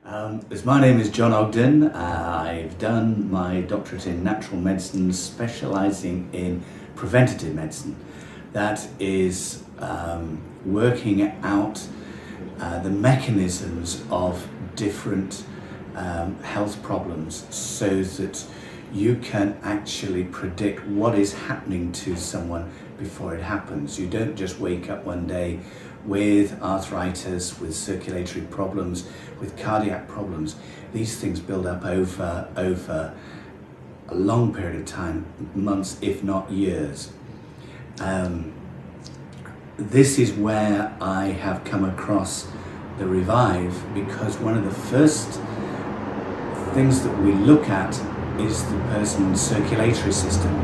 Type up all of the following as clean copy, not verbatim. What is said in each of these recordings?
As my name is John Ogden. I've done my doctorate in natural medicine, specialising in preventative medicine. That is working out the mechanisms of different health problems so that you can actually predict what is happening to someone before it happens. You don't just wake up one day with arthritis, with circulatory problems, with cardiac problems. These things build up over a long period of time, months if not years. This is where I have come across the Revive, because one of the first things that we look at is the person's circulatory system.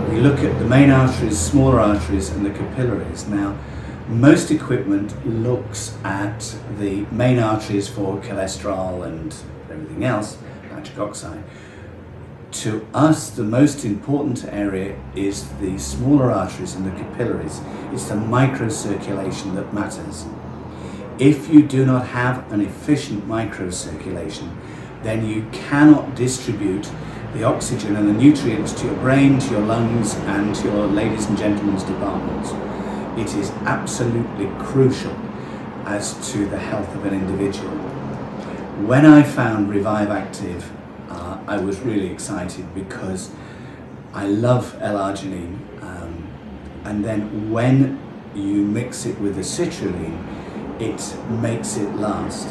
We look at the main arteries, smaller arteries and the capillaries. Now, most equipment looks at the main arteries for cholesterol and everything else, nitric oxide. To us, the most important area is the smaller arteries and the capillaries. It's the microcirculation that matters. If you do not have an efficient microcirculation, then you cannot distribute the oxygen and the nutrients to your brain, to your lungs, and to your ladies and gentlemen's departments. It is absolutely crucial as to the health of an individual. When I found Revive Active, I was really excited because I love L-arginine, and then when you mix it with the citrulline, it makes it last.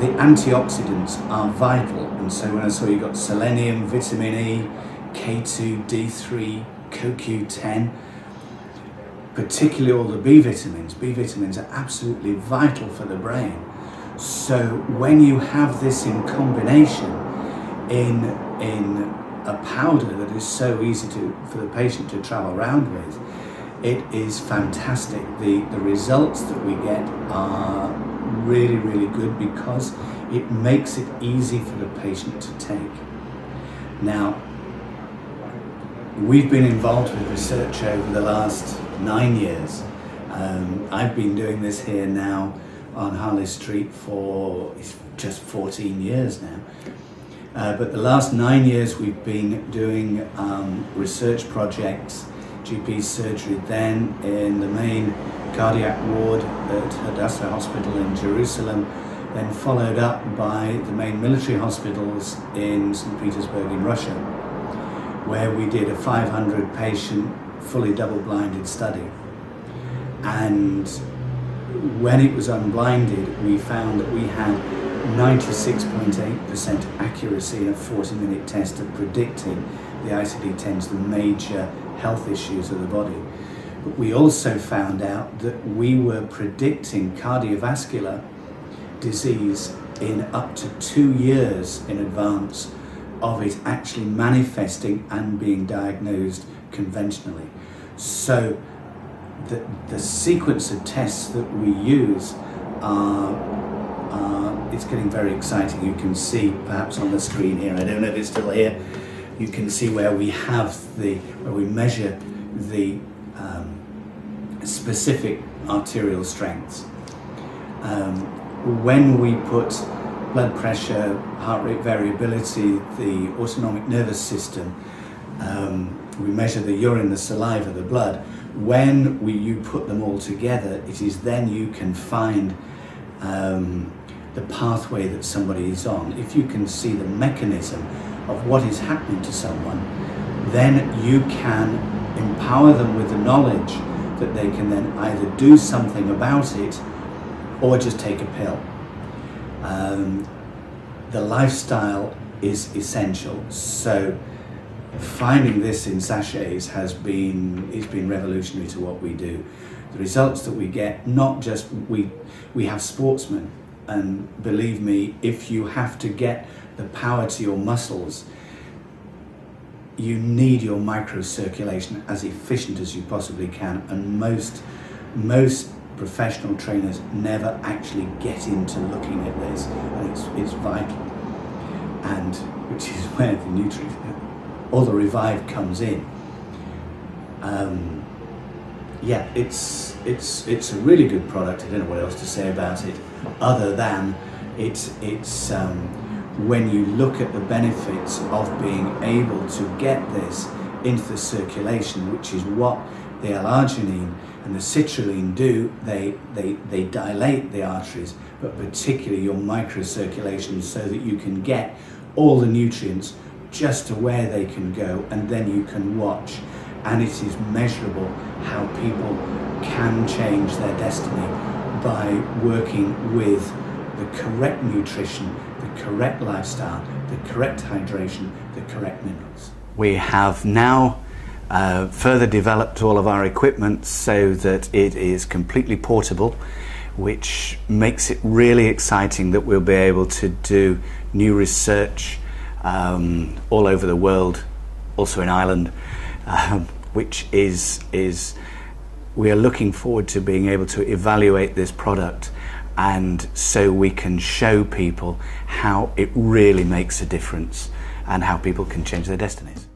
The antioxidants are vital, and so when I saw you got selenium, vitamin E, K2, D3, CoQ10, particularly all the B vitamins. B vitamins are absolutely vital for the brain. So when you have this in combination in a powder that is so easy for the patient to travel around with, it is fantastic. The results that we get are really, really good because it makes it easy for the patient to take. Now, we've been involved with research over the last 9 years. I've been doing this here now on Harley Street for just 14 years now. But the last 9 years we've been doing research projects, GP surgery, then in the main cardiac ward at Hadassah Hospital in Jerusalem, then followed up by the main military hospitals in St. Petersburg in Russia, where we did a 500 patient, fully double-blinded study. And when it was unblinded, we found that we had 96.8% accuracy in a 40-minute test of predicting the ICD-10s, the major health issues of the body. But we also found out that we were predicting cardiovascular disease in up to 2 years in advance of it actually manifesting and being diagnosed conventionally. So the sequence of tests that we use it's getting very exciting. You can see perhaps on the screen here, I don't know if it's still here, you can see where we have where we measure the specific arterial strengths. When we put blood pressure, heart rate variability, the autonomic nervous system, we measure the urine, the saliva, the blood. When you put them all together, it is then you can find the pathway that somebody is on. If you can see the mechanism of what is happening to someone, then you can empower them with the knowledge that they can then either do something about it or just take a pill. The lifestyle is essential, so finding this in sachets has been revolutionary to what we do. The results that we get, not just we have sportsmen, and believe me, if you have to get the power to your muscles, you need your microcirculation as efficient as you possibly can, and most professional trainers never actually get into looking at this, and it's vital, and which is where the nutrients, or the Revive comes in. Yeah, it's a really good product. I don't know what else to say about it. other than it's when you look at the benefits of being able to get this into the circulation, which is what the L-arginine and the citrulline do. They dilate the arteries, but particularly your microcirculation, so that you can get all the nutrients just to where they can go, and then you can watch, and it is measurable how people can change their destiny by working with the correct nutrition, the correct lifestyle, the correct hydration, the correct minerals. We have now further developed all of our equipment so that it is completely portable, which makes it really exciting that we'll be able to do new research all over the world, also in Ireland, which is we are looking forward to being able to evaluate this product, and so we can show people how it really makes a difference and how people can change their destinies.